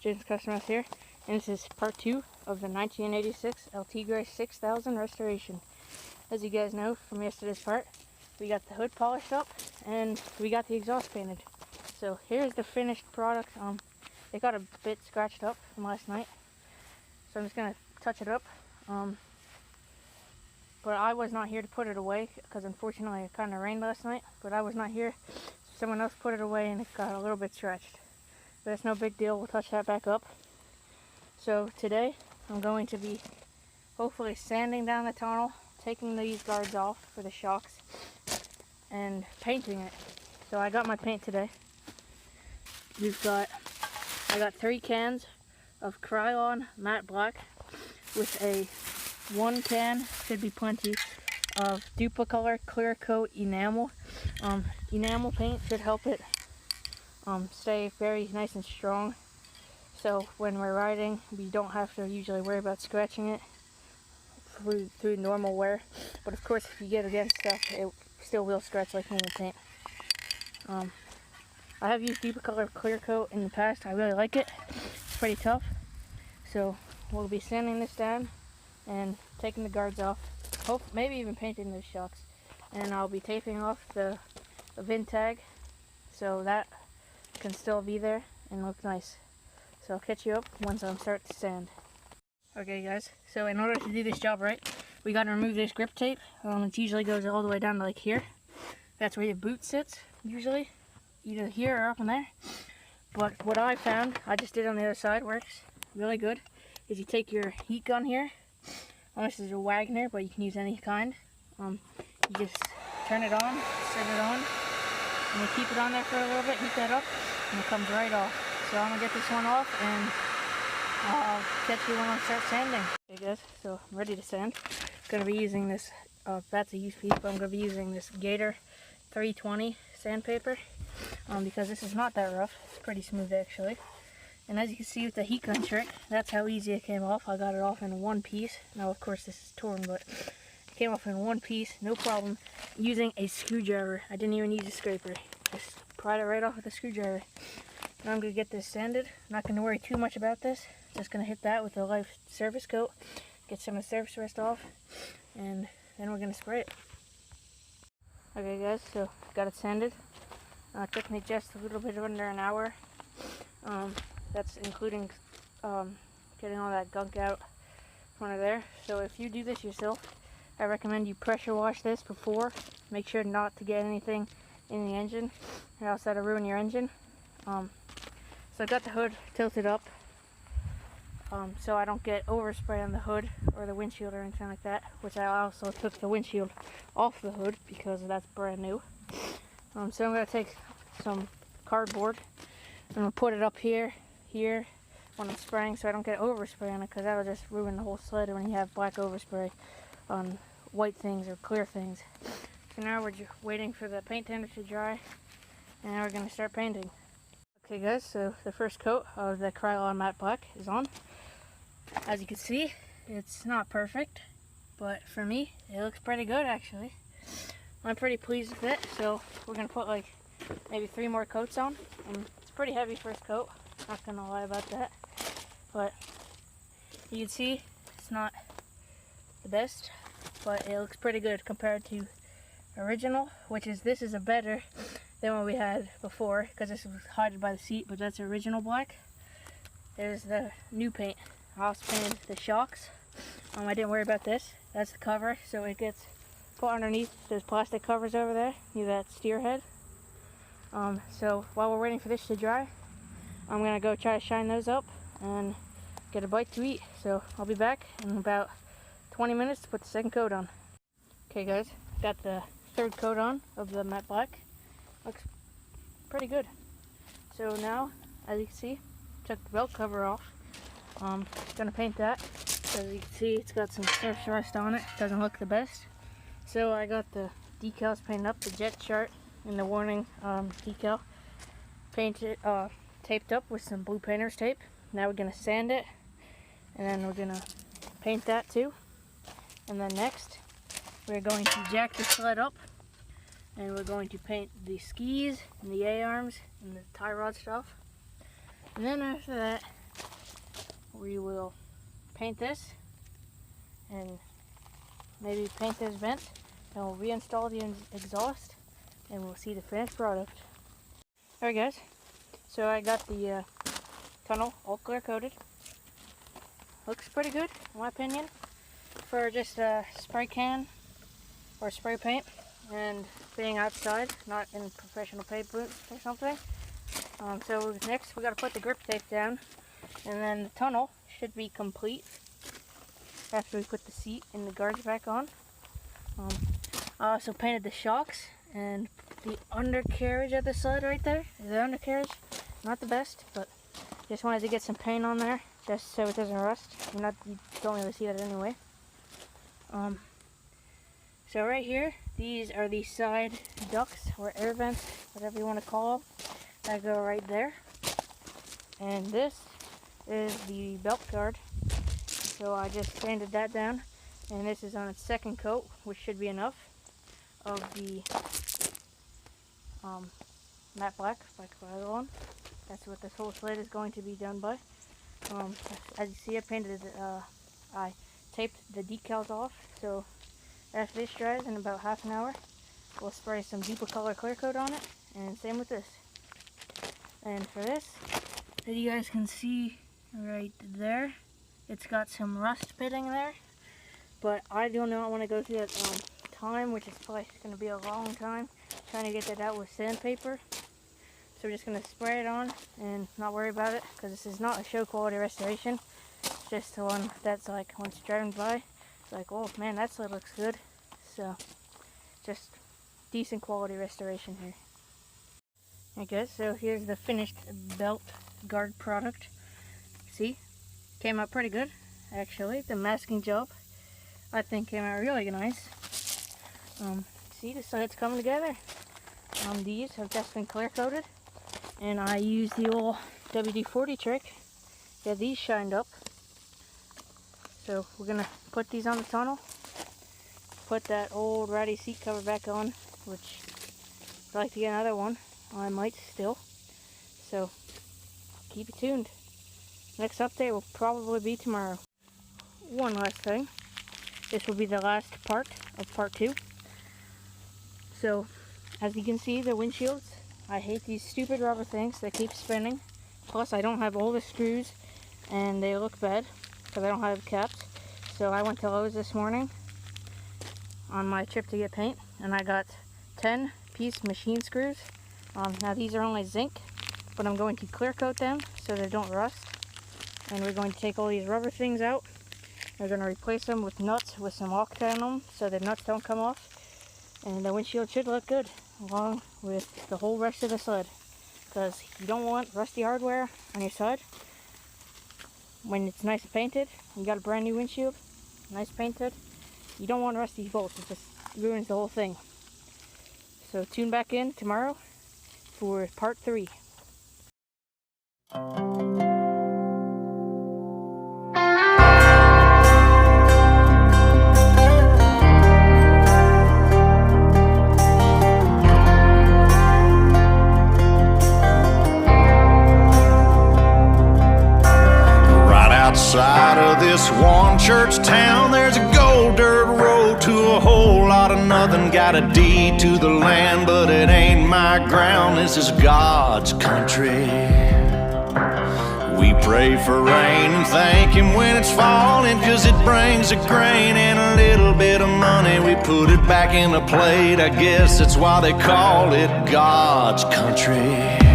James Customers here, and this is part 2 of the 1986 El Tigre 6000 restoration. As you guys know from yesterday's part, we got the hood polished up and we got the exhaust painted. So here's the finished product. It got a bit scratched up from last night, so I'm just gonna touch it up. But I was not here to put it away because unfortunately it kind of rained last night. But I was not here. Someone else put it away and it got a little bit scratched. But it's no big deal. We'll touch that back up. So today I'm going to be hopefully sanding down the tunnel, taking these guards off for the shocks, and painting it. So I got my paint today. I got 3 cans of Krylon matte black with a 1 can, should be plenty, of Duplicolor clear coat enamel. Enamel paint should help it stay very nice and strong, so when we're riding we don't have to usually worry about scratching it through normal wear. But of course if you get against stuff, it still will scratch like normal paint. I have used Duplicolor clear coat in the past. I really like it. It's pretty tough. So we'll be sanding this down and taking the guards off, maybe even painting those shocks, and I'll be taping off the VIN tag so that can still be there and look nice. So I'll catch you up once I start to sand. Okay guys, so in order to do this job right, we got to remove this grip tape. It usually goes all the way down to like here. That's where your boot sits usually, either here or up in there. But what I found, I just did on the other side, works really good, is you take your heat gun here. This is a Wagner, but you can use any kind. You just turn it on, set it on, and you keep it on there for a little bit, heat that up, and it comes right off. So I'm gonna get this one off, and I'll catch you when I start sanding. Okay guys, so I'm ready to sand. I'm gonna be using this, that's a used piece, but I'm gonna be using this Gator 320 sandpaper, because this is not that rough. It's pretty smooth actually. And as you can see with the heat gun trick, that's how easy it came off. I got it off in one piece. Now of course this is torn, but it came off in one piece, no problem, using a screwdriver. I didn't even use a scraper. Just pried it right off with a screwdriver. Now I'm going to get this sanded. I'm not going to worry too much about this. Just going to hit that with the life surface coat, get some of the surface rust off, and then we're going to spray it. Okay guys, so got it sanded. It took me just a little bit under an hour. That's including getting all that gunk out from under there. So if you do this yourself, I recommend you pressure wash this before. Make sure not to get anything in the engine, or else that'll ruin your engine. So I got the hood tilted up so I don't get overspray on the hood or the windshield or anything like that, which I also took the windshield off the hood because that's brand new. So I'm going to take some cardboard and I'm going to put it up here when I'm spraying, so I don't get overspray on it, because that'll just ruin the whole sled when you have black overspray on white things or clear things. So now we're just waiting for the paint thinner to dry, and now we're going to start painting. Okay guys, so the first coat of the Krylon matte black is on. As you can see, it's not perfect, but for me it looks pretty good actually. I'm pretty pleased with it. So we're going to put like maybe 3 more coats on. It's pretty heavy first coat, not gonna lie about that, but you can see it's not the best, but it looks pretty good compared to original, this is a better than what we had before, because this was hidden by the seat, but that's original black. There's the new paint. I also painted the shocks. I didn't worry about this. That's the cover, so it gets put underneath those plastic covers over there, that steer head. So while we're waiting for this to dry, I'm gonna go try to shine those up and get a bite to eat. So I'll be back in about 20 minutes to put the second coat on. Okay guys, got the 3rd coat on of the matte black. Looks pretty good. So now, as you can see, took the belt cover off. Gonna paint that. As you can see, it's got some surface rust on it. Doesn't look the best. So I got the decals painted up, the jet chart and the warning decal painted, taped up with some blue painter's tape. Now we're gonna sand it, and then we're gonna paint that too. And then next, we're going to jack the sled up, and we're going to paint the skis and the A-arms and the tie rod stuff. And then after that, we will paint this and maybe paint this vent, and we'll reinstall the exhaust and we'll see the finished product. Alright guys, so I got the tunnel all clear coated. Looks pretty good in my opinion for just a spray can or spray paint and being outside, not in professional paint boots or something. So next we got to put the grip tape down, and then the tunnel should be complete after we put the seat and the guards back on. I also painted the shocks and the undercarriage of the sled right there. The undercarriage, not the best, but just wanted to get some paint on there just so it doesn't rust. You don't really see that anyway. So right here, these are the side ducts or air vents, whatever you want to call them, that go right there. And this is the belt guard. So I just sanded that down, and this is on its second coat, which should be enough of the matte black by Clone. That's what this whole sled is going to be done by. As you see, I taped the decals off, so after this dries in about half an hour, we'll spray some deeper color clear coat on it, and same with this. And for this, as you guys can see right there, it's got some rust pitting there, but I do not want to go through that time, which is probably going to be a long time, trying to get that out with sandpaper. So we're just going to spray it on and not worry about it, because this is not a show quality restoration. It's just the one that's like, once driving by, it's like, oh man, that sled looks good. So just decent quality restoration here. Okay, so here's the finished belt guard product. See, came out pretty good actually. The masking job, I think, came out really nice. See, the sides coming together. These have just been clear coated, and I used the old WD-40 trick, get these shined up. So we're gonna put these on the tunnel, put that old ratty seat cover back on, which I'd like to get another one. I might still. So keep it tuned. Next update will probably be tomorrow. One last thing. This will be the last part of part 2. So as you can see, the windshields, I hate these stupid rubber things that keep spinning. Plus I don't have all the screws and they look bad because I don't have caps. So I went to Lowe's this morning on my trip to get paint, and I got 10 piece machine screws. Now these are only zinc, but I'm going to clear coat them so they don't rust. And we're going to take all these rubber things out. We're going to replace them with nuts with some Octa in them so the nuts don't come off. And the windshield should look good along with the whole rest of the sled, because you don't want rusty hardware on your side when it's nice and painted. You got a brand new windshield, nice painted. You don't want rusty bolts, it just ruins the whole thing. So tune back in tomorrow for part 3. Outside of this one church town, there's a gold dirt road to a whole lot of nothing. Got a deed to the land, but it ain't my ground. This is God's country. We pray for rain and thank Him when it's falling, 'cause it brings a grain and a little bit of money. We put it back in the plate, I guess that's why they call it God's country.